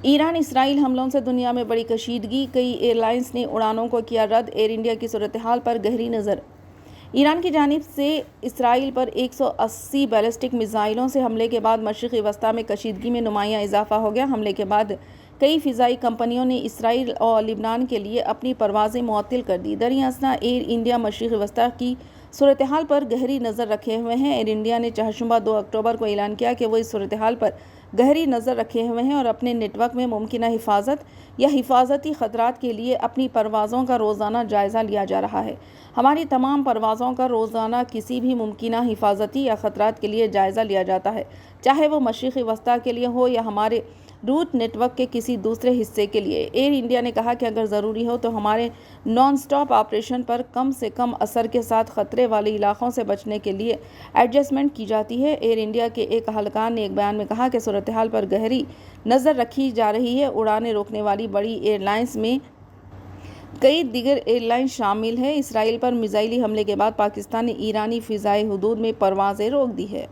ایران اسرائیل حملوں سے دنیا میں بڑی کشیدگی، کئی ایئر لائنز نے اڑانوں کو کیا رد، ایئر انڈیا کی صورتحال پر گہری نظر۔ ایران کی جانب سے اسرائیل پر 180 بیلسٹک میزائلوں سے حملے کے بعد مشرقی وسطیٰ میں کشیدگی میں نمایاں اضافہ ہو گیا۔ حملے کے بعد کئی فضائی کمپنیوں نے اسرائیل اور لبنان کے لیے اپنی پروازیں معطل کر دیں۔ دریں اثنا ایئر انڈیا مشرقی وسطیٰ کی صورتحال پر گہری نظر رکھے ہوئے ہے۔ ایئر انڈیا نے چہارشنبہ 2 اکتوبر کو اعلان کیا کہ وہ اس صورتحال پر گہری نظر رکھے ہوئے ہیں اور اپنے نیٹ ورک میں ممکنہ حفاظت یا حفاظتی خطرات کے لیے اپنی پروازوں کا روزانہ جائزہ لیا جا رہا ہے۔ ہماری تمام پروازوں کا روزانہ کسی بھی ممکنہ حفاظتی یا خطرات کے لیے جائزہ لیا جاتا ہے، چاہے وہ مشرقی وسطیٰ کے لیے ہو یا ہمارے روٹ نیٹ ورک کے کسی دوسرے حصے کے لیے۔ ایئر انڈیا نے کہا کہ اگر ضروری ہو تو ہمارے نان سٹاپ آپریشن پر کم سے کم اثر کے ساتھ خطرے والے علاقوں سے بچنے کے لیے ایڈجسٹمنٹ کی جاتی ہے۔ ایئر انڈیا کے ایک اہلکار نے ایک بیان میں کہا کہ صورتحال پر گہری نظر رکھی جا رہی ہے۔ اڑانیں روکنے والی بڑی ایئر لائنز میں کئی دیگر ایئر لائنز شامل ہیں۔ اسرائیل پر میزائلی حملے کے بعد پاکستان نے ایرانی فضائی حدود میں پروازیں روک دی ہیں۔